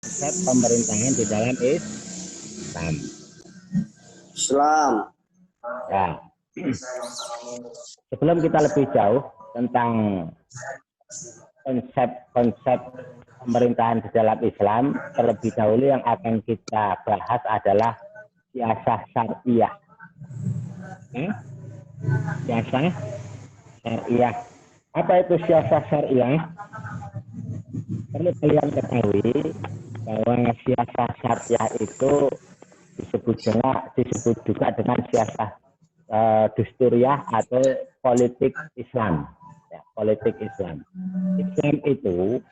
konsep pemerintahan di dalam Islam. Ya. Sebelum kita lebih jauh tentang konsep pemerintahan di dalam Islam, terlebih dahulu yang akan kita bahas adalah siasah syariah. Siasah syariah. Apa itu siasah syariah? Perlu kalian ketahui bahwa siasah syariah itu disebut juga dengan siasah dusturiah atau politik Islam. Ya, politik Islam. Islam itu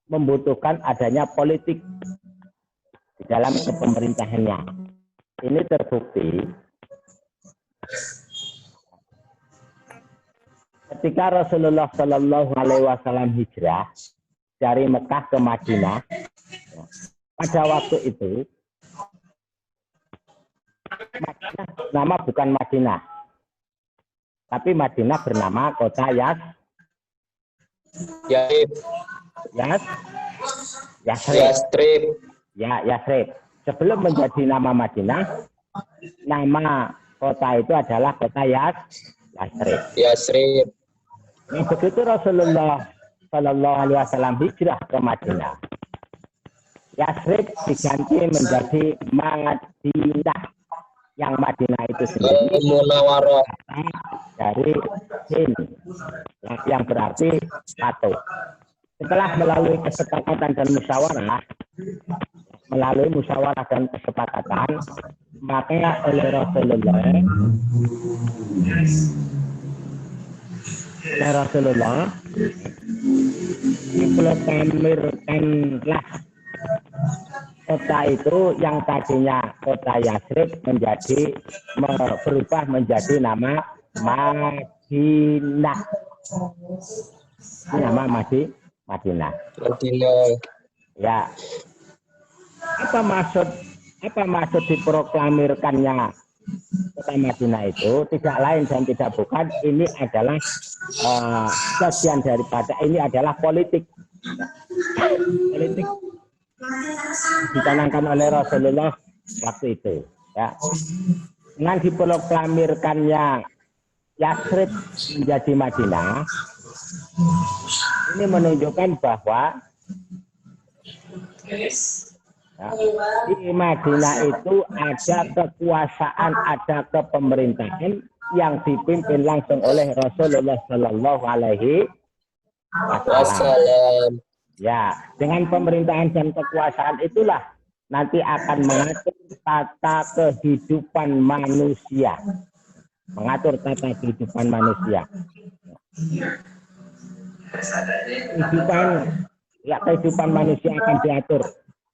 membutuhkan adanya politik di dalam kepemerintahannya. Ini terbukti ketika Rasulullah Shallallahu Alaihi Wasallam hijrah dari Mekah ke Madinah. Pada waktu itu Madinah nama bukan Madinah, tapi Madinah bernama kota Yasrib. Ya, Yasrib. Sebelum menjadi nama Madinah, nama kota itu adalah kota Yasrib. Nah, begitu Rasulullah Shallallahu Alaihi Wasallam hijrah ke Madinah, Yasrib diganti menjadi Madinah. Yang Madinah itu sendiri Munawarah dari Sin, yang berarti satu. Setelah melalui kesepakatan dan kesepakatan, maka oleh Rasulullah diproklamirkanlah kota itu yang tadinya kota Yasrib berubah menjadi nama Madinah. Nama Madinah. Ya. Apa maksud diproklamirkannya kota Madinah itu? Tidak lain dan tidak bukan, ini adalah bagian daripada, ini adalah politik. Politik dicanangkan oleh Rasulullah waktu itu. Ya. Dengan diproklamirkannya Yasrib menjadi Madinah, ini menunjukkan bahwa di Madinah itu ada kekuasaan, ada kepemerintahan yang dipimpin langsung oleh Rasulullah Shallallahu Alaihi Wasallam. Ya, dengan pemerintahan dan kekuasaan itulah nanti akan mengatur tata kehidupan manusia. Kehidupan manusia akan diatur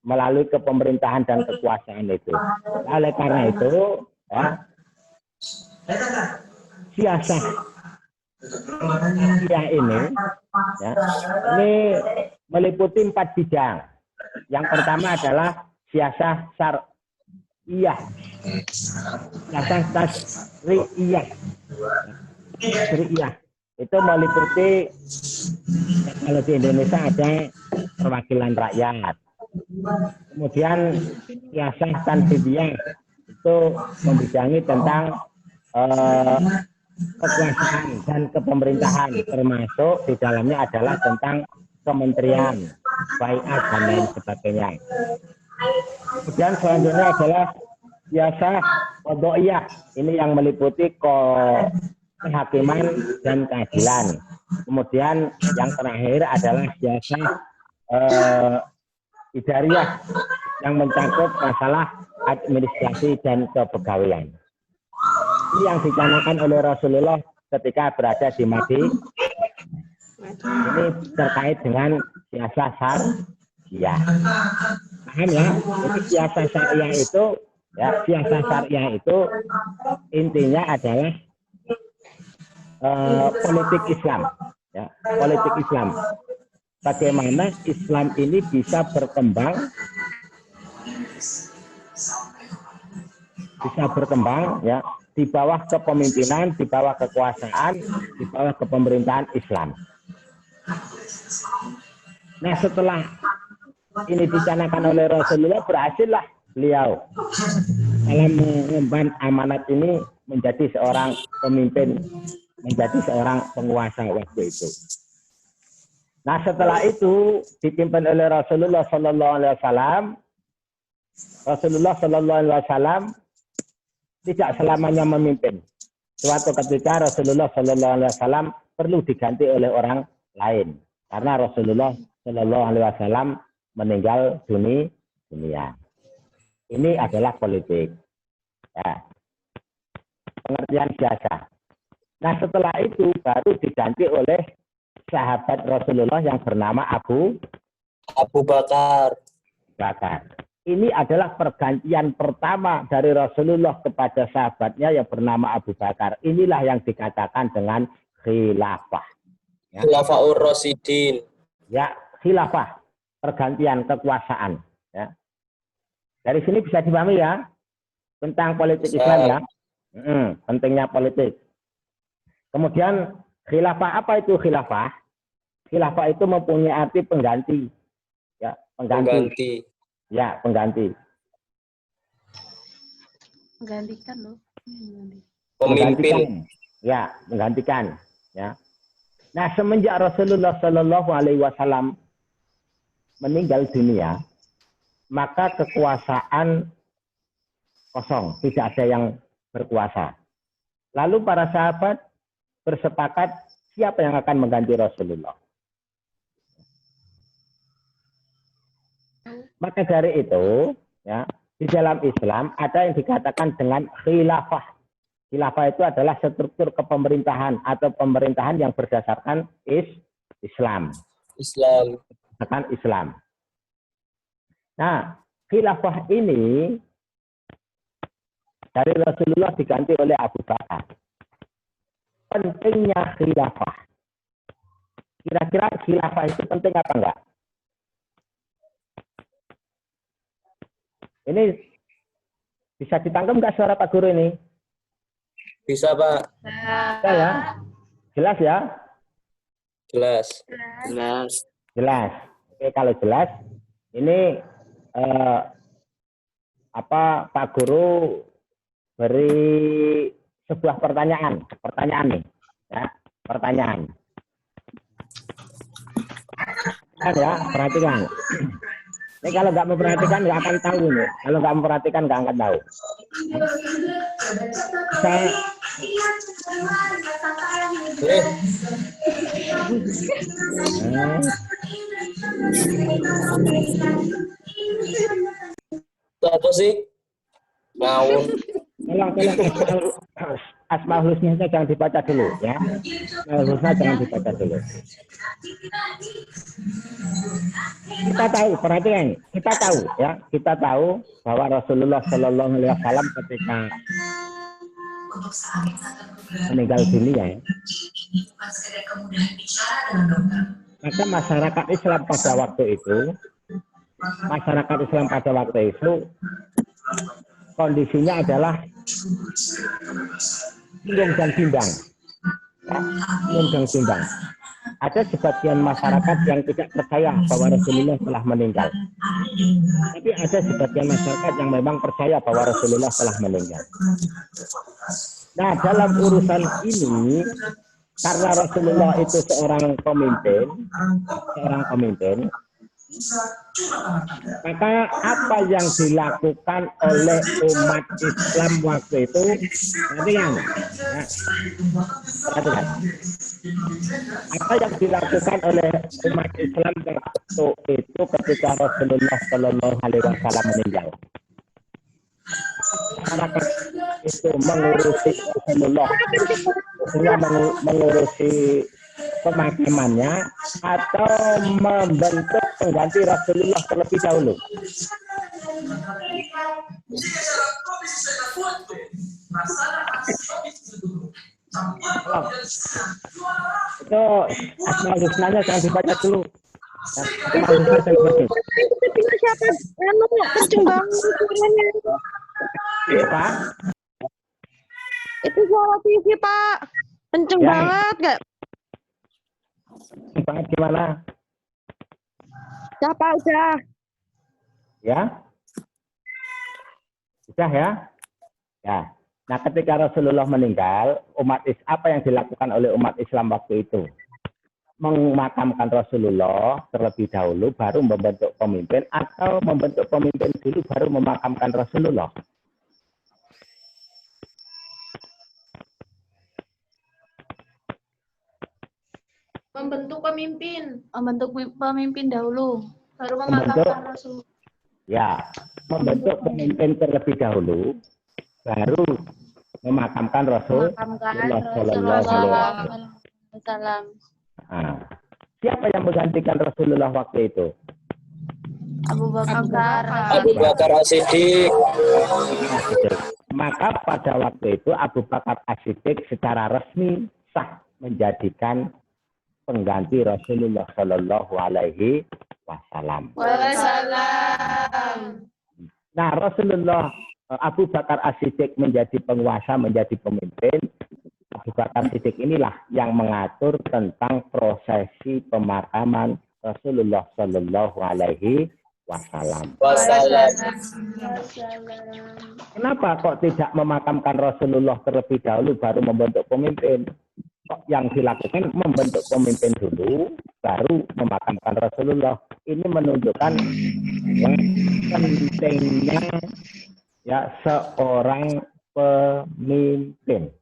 melalui kepemerintahan dan kekuasaan itu. Oleh karena itu, ya, siasah ini meliputi 4 bidang. Yang pertama adalah siasah syariah. Siasah tasriyah. Itu meliputi, kalau di Indonesia ada perwakilan rakyat. Kemudian siasah tanfidiyah itu membidangi tentang kekuasaan dan kepemerintahan, termasuk di dalamnya adalah tentang kementerian, baiat dan lain sebagainya. Kemudian selanjutnya adalah siasah qadhaiyah. Ini yang meliputi kehakiman dan keadilan. Kemudian yang terakhir adalah siasah idariyah yang mencakup masalah administrasi dan kepegawaian. Ini yang dicanangkan oleh Rasulullah ketika berada di Madinah. Ini terkait dengan siasah syariah. Paham ya? Jadi siasah syariah itu intinya adalah politik Islam. Ya, politik Islam. Bagaimana Islam ini bisa berkembang ya, di bawah kepemimpinan, di bawah kekuasaan, di bawah kepemerintahan Islam. Nah, setelah ini dicanangkan oleh Rasulullah, berhasillah beliau dalam mengemban amanat ini menjadi seorang pemimpin, menjadi seorang penguasa waktu itu. Nah, setelah itu dipimpin oleh Rasulullah Sallallahu Alaihi Wasallam. Rasulullah Sallallahu Alaihi Wasallam tidak selamanya memimpin. Suatu ketika Rasulullah Sallallahu Alaihi Wasallam perlu diganti oleh orang lain karena Rasulullah Sallallahu Alaihi Wasallam meninggal dunia. Ini adalah politik. Ya. Pengertian biasa. Nah, setelah itu baru diganti oleh sahabat Rasulullah yang bernama Abu Bakar. Ini adalah pergantian pertama dari Rasulullah kepada sahabatnya yang bernama Abu Bakar. Inilah yang dikatakan dengan khilafah. Ya. Khilafaur Rasyidin. Ya, khilafah, pergantian kekuasaan. Ya. Dari sini bisa dipahami ya tentang politik Islam ya. Pentingnya politik. Kemudian khilafah, apa itu khilafah? Khilafah itu mempunyai arti pengganti. Ya, pengganti. Ya, pengganti. Menggantikan loh. Pemimpin. Ya, menggantikan. Ya. Nah, semenjak Rasulullah Shallallahu Alaihi Wasallam meninggal dunia, maka kekuasaan kosong, tidak ada yang berkuasa. Lalu para sahabat bersepakat siapa yang akan mengganti Rasulullah. Maka dari itu, ya, di dalam Islam ada yang dikatakan dengan khilafah. Khilafah itu adalah struktur kepemerintahan atau pemerintahan yang berdasarkan Islam. Islam. Nah, khilafah ini dari Rasulullah diganti oleh Abu Bakar. Pentingnya khilafah. Kira-kira khilafah itu penting apa enggak? Ini bisa ditangkap nggak suara Pak Guru ini? Bisa, Pak. Bisa ya? Jelas ya? Jelas. Oke, kalau jelas, ini Pak Guru beri sebuah pertanyaan nih, ya, pertanyaan. Ya, perhatikan. Ini kalau nggak memperhatikan nggak akan tahu nih. Kalau nggak memperhatikan nggak akan tahu. Apa sih? Ngawur. Tolong Asmaul Husna jangan dibaca dulu ya. Asmaul Husna jangan dibaca dulu. Kita tahu, perhatikan, kita tahu bahwa Rasulullah Shallallahu Alaihi Wasallam ketika meninggal dunia, maka masyarakat Islam pada waktu itu kondisinya adalah bingung dan bimbang. Ada sebagian masyarakat yang tidak percaya bahwa Rasulullah telah meninggal. Tapi ada sebagian masyarakat yang memang percaya bahwa Rasulullah telah meninggal. Nah, dalam urusan ini, karena Rasulullah itu seorang pemimpin, maka apa yang dilakukan oleh umat Islam waktu itu, perhatikan. Apa yang dilakukan oleh umat Islam waktu itu ketika Rasulullah Shallallahu Alaihi Wasallam meninggal? Masyarakat itu mengurusi Rasulullah, mengurusi pemakamannya atau membentuk pengganti Rasulullah terlebih dahulu. Itu Asmaul Husnanya jangan dibaca dulu. Siapa kenceng banget suaranya. Pak? Itu suara TV, Pak. Kenceng banget enggak? Banget gimana? Udah. Ya, sudah ya. Ya. Nah, ketika Rasulullah meninggal, apa yang dilakukan oleh umat Islam waktu itu? Memakamkan Rasulullah terlebih dahulu, baru membentuk pemimpin, atau membentuk pemimpin dulu, baru memakamkan Rasulullah? Membentuk pemimpin dahulu, baru Membentuk, memakamkan Rasul. ya, membentuk pemimpin terlebih dahulu, baru memakamkan Rasulullah Sallallahu Alaihi Wasallam. Wasallam. Siapa yang menggantikan Rasulullah waktu itu? Abu Bakar. Abu Bakar As-Siddiq. Maka pada waktu itu Abu Bakar As-Siddiq secara resmi sah menjadikan pengganti Rasulullah Sallallahu Alaihi Wasallam. Nah, Rasulullah Abu Bakar As-Siddiq menjadi penguasa, menjadi pemimpin. Abu Bakar Siddiq inilah yang mengatur tentang prosesi pemakaman Rasulullah Sallallahu Alaihi Wasallam. Kenapa kok tidak memakamkan Rasulullah terlebih dahulu baru membentuk pemimpin? Kok yang dilakukan membentuk pemimpin dulu baru memakamkan Rasulullah? Ini menunjukkan pentingnya ya seorang pemimpin.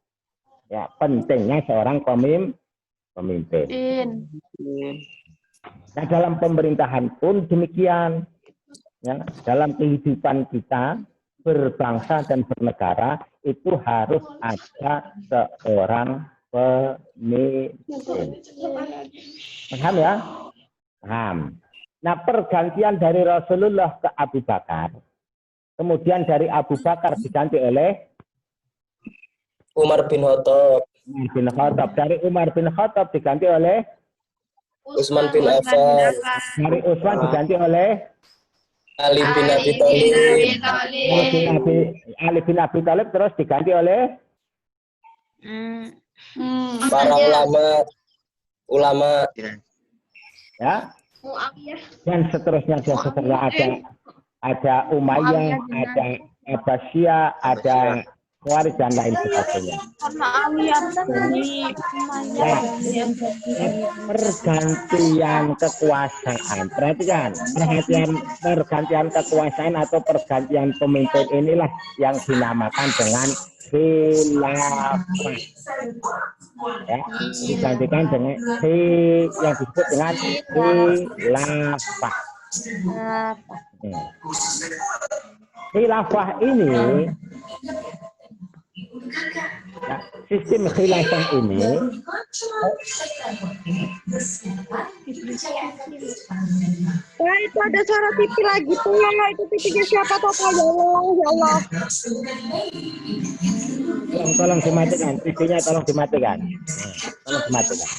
Ya, pentingnya seorang pemimpin. Nah, dalam pemerintahan pun demikian. Ya, dalam kehidupan kita berbangsa dan bernegara itu harus ada seorang pemimpin. Paham ya? Paham. Nah, pergantian dari Rasulullah ke Abu Bakar, kemudian dari Abu Bakar diganti oleh Umar bin Khattab. Dari Umar bin Khattab diganti oleh Utsman bin Affan. Dari Utsman diganti oleh Ali bin Abi Thalib. Ali bin Abi Thalib, terus diganti oleh para ulama ya, dan seterusnya ada Umayyah, ada Abbasiyah, ada Khawarij dan lain sebagainya. Pergantian kekuasaan, perhatikan, pergantian kekuasaan atau pergantian pemimpin inilah yang dinamakan dengan khilafah. Ya, digantikan dengan yang disebut dengan khilafah. Khilafah ini, ya, sistem khilafah ini Wah, itu ada suara TV lagi tuh. Ya, itu TV-nya siapa tuh? Ya Allah, ya Allah. Tolong dimatikan, TV-nya tolong dimatikan. Tolong dimatikan.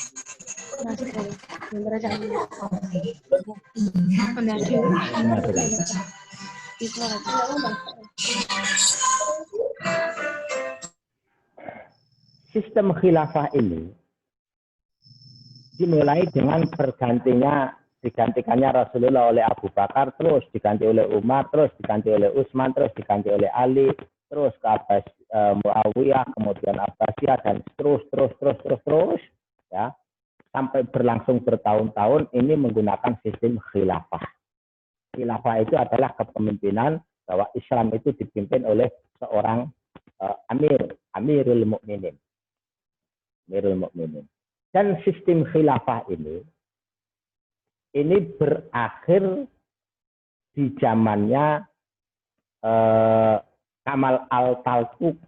Sistem khilafah ini dimulai dengan digantikannya Rasulullah oleh Abu Bakar, terus diganti oleh Umar, terus diganti oleh Utsman, terus diganti oleh Ali, terus ke Muawiyah, kemudian Abbasiyah, dan terus ya, sampai berlangsung bertahun-tahun ini menggunakan sistem khilafah. Khilafah itu adalah kepemimpinan bahwa Islam itu dipimpin oleh seorang Amirul Mukminin. Dan sistem khilafah ini berakhir di zamannya Kamal al-Tartuk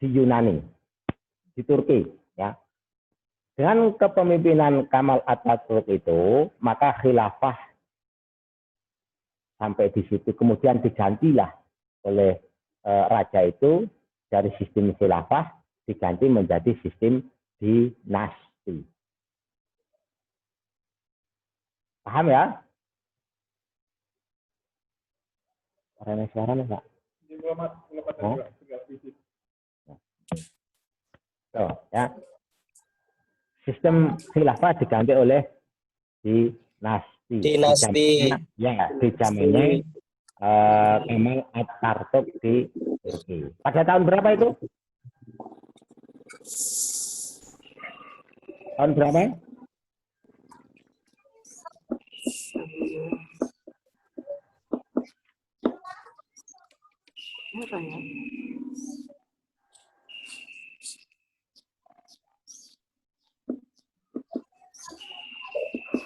di Yunani, di Turki, ya. Dengan kepemimpinan Kamal Atatürk itu, maka khilafah sampai di situ, kemudian digantilah oleh raja itu dari sistem khilafah diganti menjadi sistem dinasti. Paham ya? Suaranya Pak? Ya. Sistem khilafah diganti oleh Dinasti. Di zamannya Kemal Atatürk di Turki. Pada tahun berapa itu? Tahun berapa?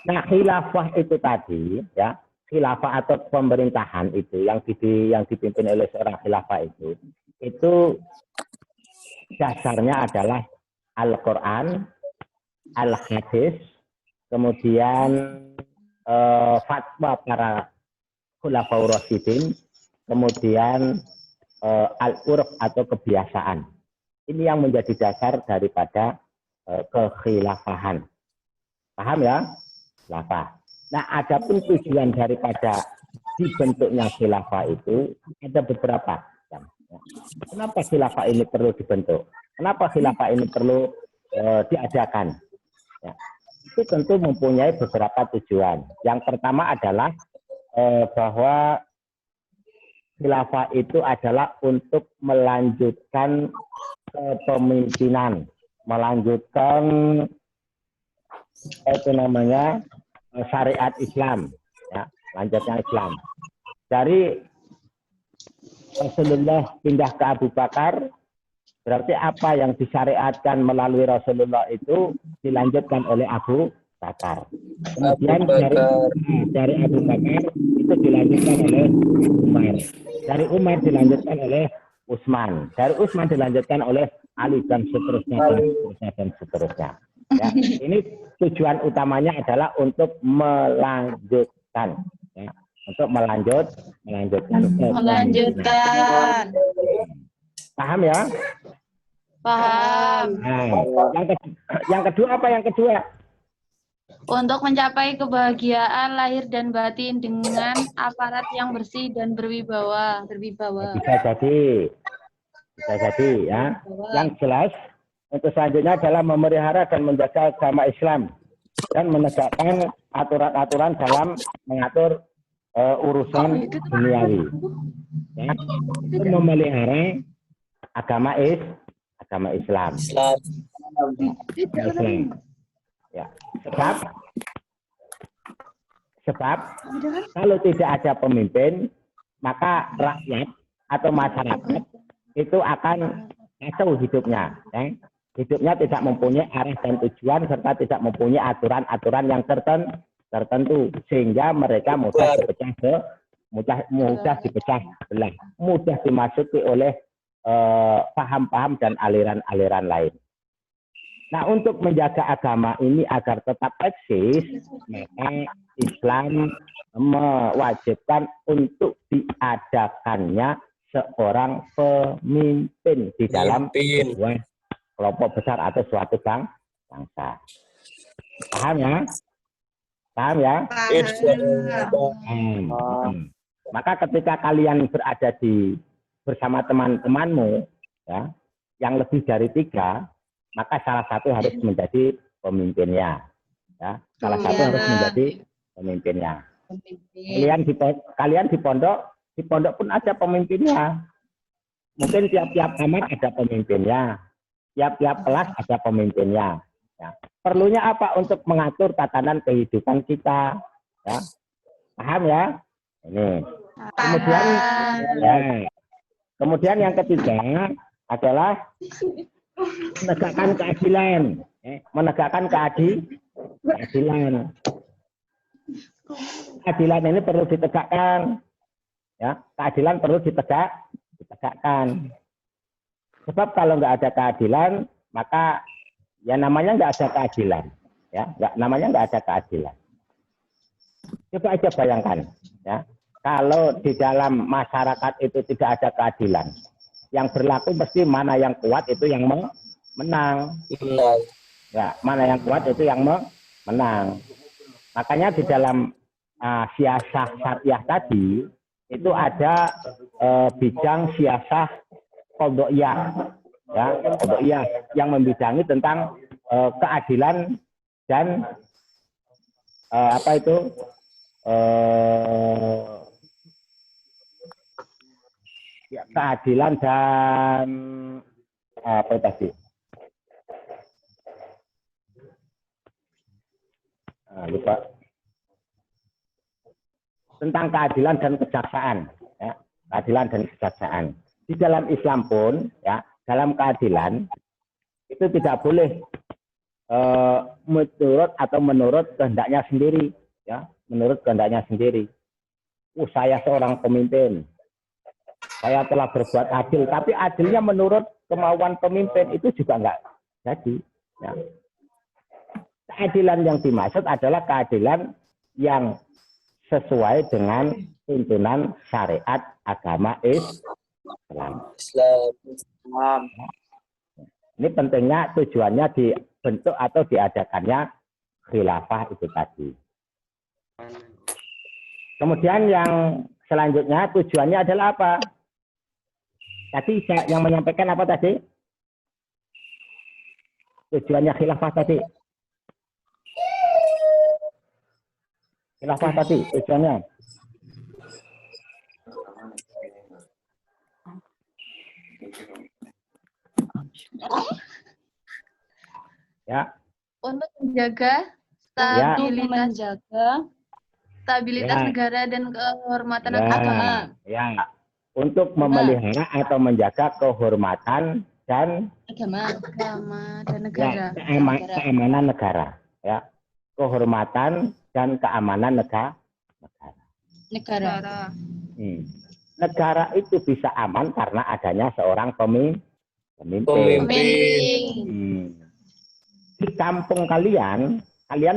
Nah, khilafah itu tadi, ya, khilafah atau pemerintahan itu yang dipimpin oleh seorang khilafah itu dasarnya adalah Al-Quran, Al-Hadis, kemudian fatwa para khulafaur rasyidin, kemudian al-urf atau kebiasaan. Ini yang menjadi dasar daripada kekhilafahan. Paham ya? Khilafah. Nah, adapun tujuan daripada dibentuknya khilafah itu ada beberapa. Kenapa khilafah ini perlu dibentuk? Kenapa khilafah ini perlu diadakan? Ya, itu tentu mempunyai beberapa tujuan. Yang pertama adalah bahwa khilafah itu adalah untuk melanjutkan kepemimpinan, melanjutkan syariat Islam, ya, lanjutnya Islam. Dari Rasulullah pindah ke Abu Bakar, berarti apa yang disyariatkan melalui Rasulullah itu dilanjutkan oleh Abu Bakar. Kemudian dari Abu Bakar itu dilanjutkan oleh Umar. Dari Umar dilanjutkan oleh Utsman. Dari Utsman dilanjutkan oleh Ali dan seterusnya dan seterusnya. Ya, ini tujuan utamanya adalah untuk melanjutkan, ya, untuk melanjutkan. Paham ya? Paham. Nah, yang kedua apa yang kedua? Untuk mencapai kebahagiaan lahir dan batin dengan aparat yang bersih dan berwibawa. Bisa jadi ya. Yang jelas untuk selanjutnya adalah memelihara dan menjaga agama Islam dan menegakkan aturan-aturan dalam mengatur urusan duniawi. Ya. Itu memelihara agama Islam. Ya. Sebab kalau tidak ada pemimpin, maka rakyat atau masyarakat itu akan kacau hidupnya. Ya. Hidupnya tidak mempunyai arah dan tujuan serta tidak mempunyai aturan-aturan yang tertentu sehingga mereka mudah dipecah belah, mudah dimasuki oleh paham-paham dan aliran-aliran lain. Nah, untuk menjaga agama ini agar tetap eksis, maka Islam mewajibkan untuk diadakannya seorang pemimpin di dalam sebuah kelompok besar atau suatu bangsa. Paham ya? Paham ya? Maka ketika kalian berada bersama teman-temanmu, ya, yang lebih dari 3, maka salah satu harus menjadi pemimpinnya. Ya, salah satu harus menjadi pemimpinnya. Kalian di pondok pun ada pemimpinnya. Mungkin tiap-tiap kamar ada pemimpinnya. Tiap-tiap kelas ada pemimpinnya. Ya. Perlunya apa untuk mengatur tatanan kehidupan kita? Ya. Paham ya? Ini. Kemudian yang ketiga adalah menegakkan keadilan. Menegakkan keadilan. Keadilan ini perlu ditegakkan. Ya, keadilan perlu ditegakkan. Sebab kalau nggak ada keadilan, maka ya namanya nggak ada keadilan. Ya, namanya nggak ada keadilan. Coba aja bayangkan, ya, kalau di dalam masyarakat itu tidak ada keadilan, yang berlaku mesti mana yang kuat itu yang menang. Ya, mana yang kuat itu yang menang. Makanya di dalam siasah syariah tadi itu ada bidang siasah qadhiyah, ya, qadhiyah yang membidangi tentang keadilan dan apa itu? Ya, keadilan dan apa tadi? Lupa. Tentang keadilan dan kejaksaan, ya. Keadilan dan kejaksaan. Di dalam Islam pun, ya, dalam keadilan itu tidak boleh menurut kehendaknya sendiri, ya, menurut kehendaknya sendiri. Saya seorang pemimpin, saya telah berbuat adil, tapi adilnya menurut kemauan pemimpin itu juga enggak jadi. Ya. Keadilan yang dimaksud adalah keadilan yang sesuai dengan tuntunan syariat agama Islam. Ini pentingnya tujuannya dibentuk atau diadakannya khilafah itu tadi. Kemudian yang selanjutnya tujuannya adalah apa? Tadi yang menyampaikan apa tadi? Tujuannya khilafah tadi. Khilafah tadi tujuannya. Ya. Untuk menjaga stabilitas negara dan kehormatan agama. Ya. Untuk memelihara atau menjaga kehormatan dan agama dan negara. Ya, keamanan negara. Ya. Kehormatan dan keamanan negara. Negara itu bisa aman karena adanya seorang pemimpin. Di kampung kalian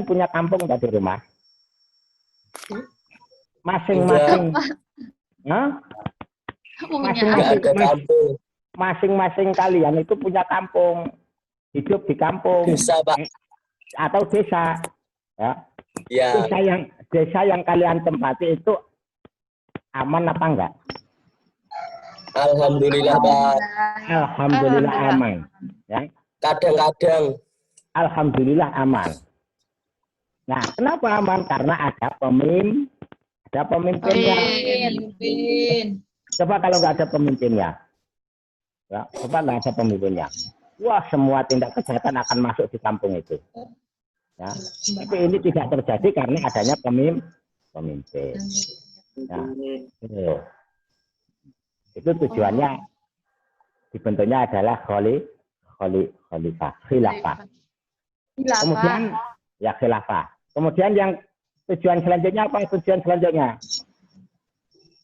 punya kampung tadi rumah? Masing-masing. Masing-masing kalian itu punya kampung. Hidup di kampung. Desa, Pak. Atau desa. Ya. Ya. Desa yang kalian tempati itu aman apa enggak? Alhamdulillah, Pak. Alhamdulillah aman. Ya. Kadang-kadang. Alhamdulillah aman. Nah, kenapa aman? Karena ada pemimpinnya. Coba kalau nggak ada pemimpinnya. Ya, coba nggak ada pemimpinnya. Wah, semua tindak kejahatan akan masuk di kampung itu. Ya. Tapi ini tidak terjadi karena adanya pemimpin. Ya. Itu tujuannya dibentuknya adalah khilafah. Kemudian ya khilafah. Kemudian yang tujuan selanjutnya apa? Tujuan selanjutnya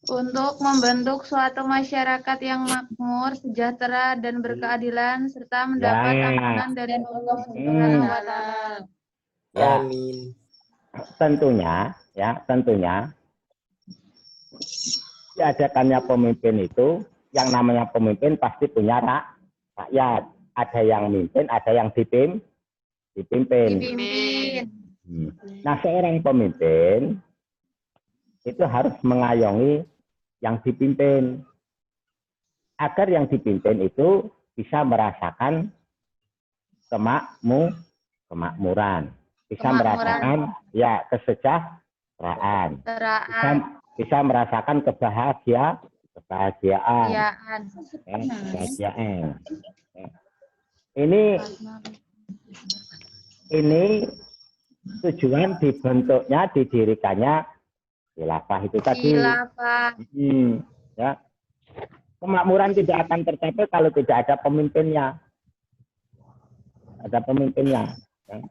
untuk membentuk suatu masyarakat yang makmur, sejahtera dan berkeadilan serta mendapat ampunan dari Allah Subhanahu wa taala. Amin. Tentunya diadakannya pemimpin itu, yang namanya pemimpin pasti punya rakyat. Ada yang mimpin, ada yang dipimpin. Nah, seorang pemimpin itu harus mengayomi yang dipimpin, agar yang dipimpin itu bisa merasakan kemakmuran, bisa merasakan ya kesejahteraan, bisa merasakan kebahagiaan. Ini tujuan dibentuknya, didirikannya khilafah itu tadi. Ya. Kemakmuran tidak akan tercapai kalau tidak ada pemimpinnya. Ya.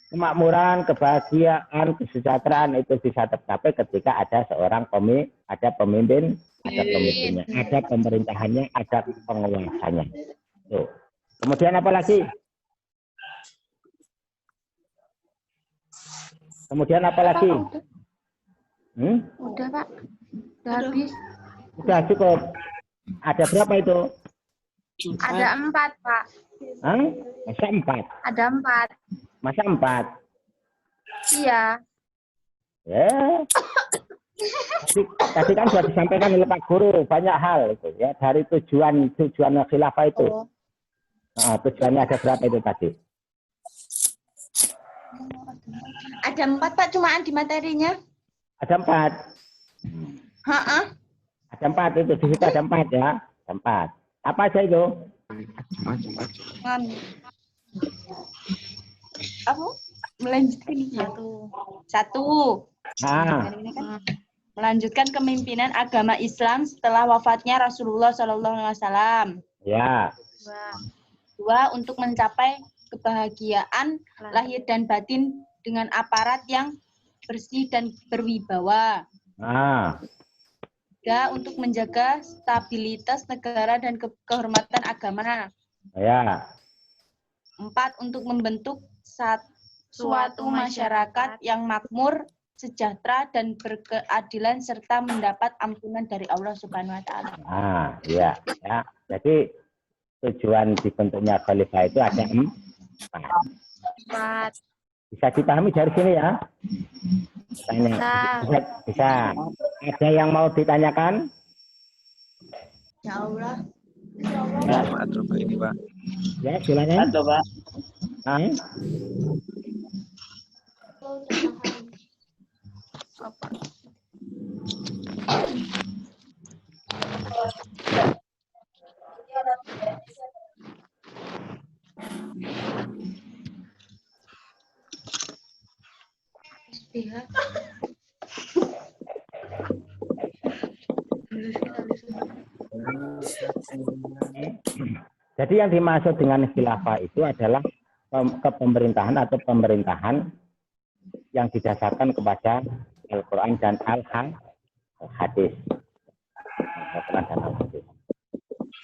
Kemakmuran, kebahagiaan, kesejahteraan itu bisa tercapai ketika ada pemimpinnya, ada pemerintahannya, ada penguasanya. Tuh. Kemudian apa lagi? Udah, Pak. Udah habis. Udah cukup. Ada berapa itu? Ada 4, Pak. Masa 4? Ada 4. Masa 4? Iya. Ya. Tadi kan sudah disampaikan oleh Pak Guru banyak hal itu ya, dari tujuan khilafah itu. Tujuannya ada berapa itu tadi? Ada 4 Pak, cumaan di materinya. Ada 4. Ha-ha. Ada 4 itu, di situ ada 4 ya. Ada 4. Apa aja itu? Apa? Melanjutkan ya. Satu. Nah, Ini kan melanjutkan kepemimpinan agama Islam setelah wafatnya Rasulullah SAW. ya. 2. Untuk mencapai kebahagiaan lahir dan batin dengan aparat yang bersih dan berwibawa. Nah, 3. Untuk menjaga stabilitas negara dan kehormatan agama. ya. 4. Untuk membentuk suatu masyarakat yang makmur, sejahtera, dan berkeadilan serta mendapat ampunan dari Allah Subhanahu wa Ta'ala. Nah, iya. Ya. Jadi tujuan dibentuknya khalifah itu ada 4. Bisa dipahami dari sini ya? Bisa. Ada yang mau ditanyakan? Ya Allah. Ini Pak. Ya, silakan. Pak. Nah. Jadi yang dimaksud dengan khilafah itu adalah kepemerintahan atau pemerintahan yang didasarkan kepada Al-Quran dan Al-Hadis.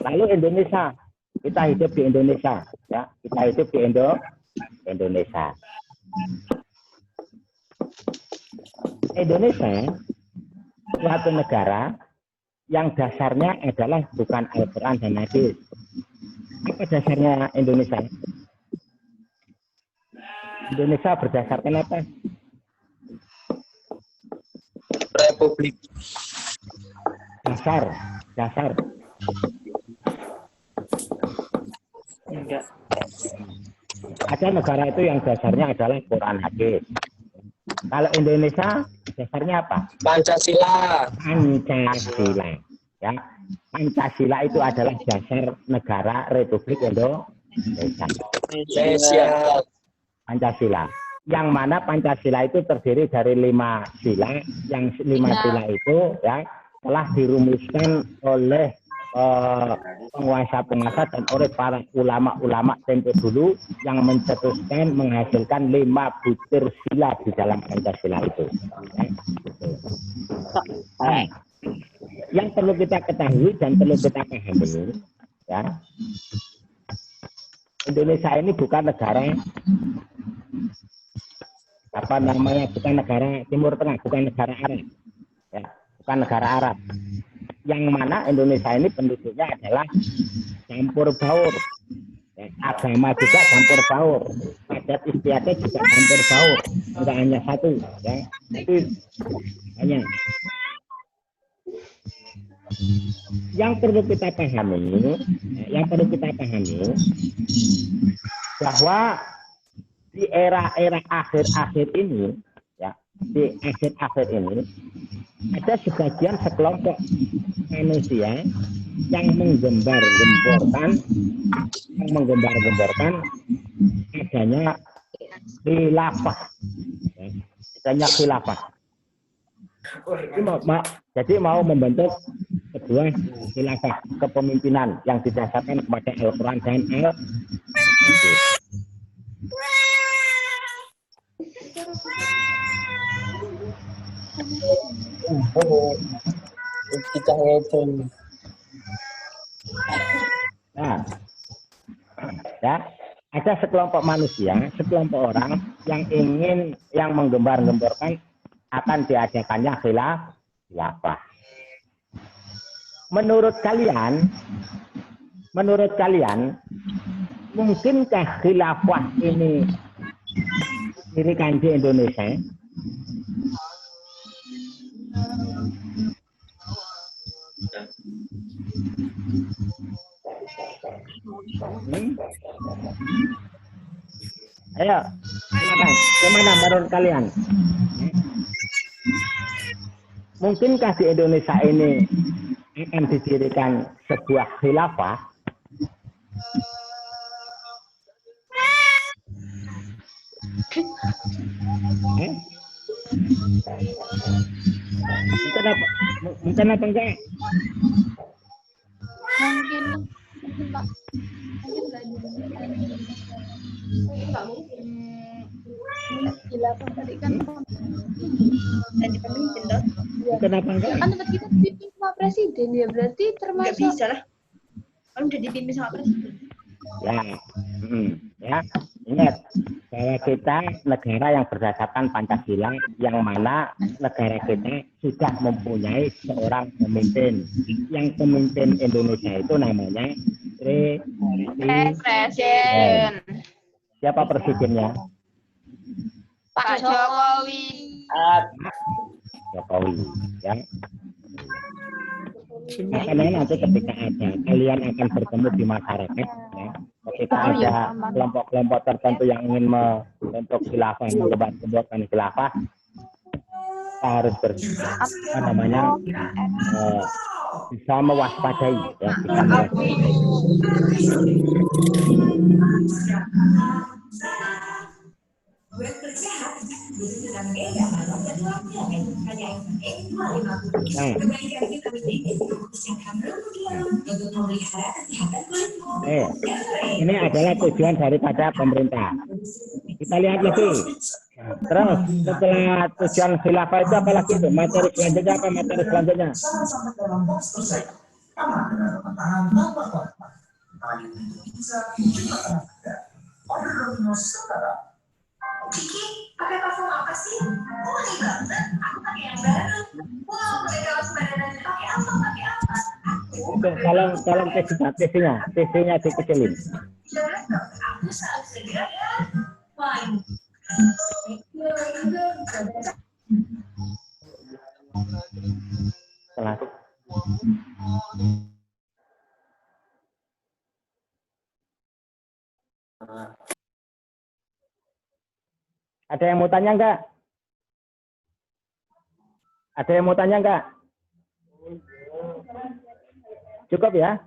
Lalu Indonesia, kita hidup di Indonesia, ya, kita hidup di Indonesia. Indonesia suatu negara yang dasarnya adalah bukan Al-Quran dan Hadis. Apa dasarnya Indonesia? Indonesia berdasarkan apa? Republik. Dasar. Enggak. Ada negara itu yang dasarnya adalah Quran Hadis. Kalau Indonesia dasarnya apa? Pancasila. Ya. Pancasila itu adalah dasar negara Republik Indonesia. Pancasila. Yang mana Pancasila itu terdiri dari 5 sila. Yang 5 sila itu ya telah dirumuskan oleh penguasa-penguasa dan oleh para ulama-ulama tempo dulu yang mencetuskan menghasilkan 5 butir sila di dalam Pancasila itu. Nah, yang perlu kita ketahui dan perlu kita pahami, ya, Indonesia ini bukan negara bukan negara Timur Tengah, bukan negara Arab, ya, bukan negara Arab. Yang mana Indonesia ini penduduknya adalah campur baur, ya, agama juga campur baur, adat istiadat juga campur baur, tidak hanya satu, ya, tapi banyak. Yang perlu kita pahami bahwa di era-era akhir-akhir ini, ya, di akhir-akhir ini ada sekelompok manusia yang menggembar-gemborkan adanya khilafah, ya, adanya khilafah. Jadi mau membentuk kedua khilafah kepemimpinan yang didasarkan kepada Al-Quran dan Al-Hadis. Nah, ya, ada sekelompok manusia, sekelompok orang yang menggembar-gemborkan akan diadakannya khilafah. Menurut kalian, mungkinkah khilafah ini didirikan di Indonesia? Ayo, silakan. Gimana menurut kalian? Mungkinkah di Indonesia ini akan didirikan sebuah khilafah? Mungkin apa? Mungkin apa enggak? Mungkin Pak. Mungkin nggak diberikan. Nggak mungkin. Khilafah tadi kan Jadi pemimpin dong. Mungkin apa enggak? kan tempat kita dipimpin sama presiden ya berarti Nggak termasuk bisa lah. Kan udah dipimpin sama presiden. Ya, ya. Ingat bahwa kita negara yang berdasarkan Pancasila, yang mana negara kita sudah mempunyai seorang pemimpin. Yang pemimpin Indonesia itu namanya presiden Siapa presidennya? Pak Jokowi. Jokowi. Ya. Makanya nanti ketika ada kalian akan bertemu di masyarakat, ya, ketika ada kelompok-kelompok tertentu yang ingin membentuk khilafah, membuatkan khilafah, kita harus bisa mewaspadai, ya, bisa mewaspadai. Ini adalah tujuan daripada pemerintah. Kita lihat lagi. Terus setelah tujuan khilafah itu apa lagi tuh? Materi selanjutnya apa? Materi selanjutnya? Kiki, pakai parfum apa sih? Oh, ini banget. Aku pakai yang baru. Wow, pakai kaos badannya. Pakai apa? Tolong TC-nya dikecilin. Aku selalu segera ya. Wine. Setelah ada yang mau tanya enggak? Ada yang mau tanya enggak? Cukup ya?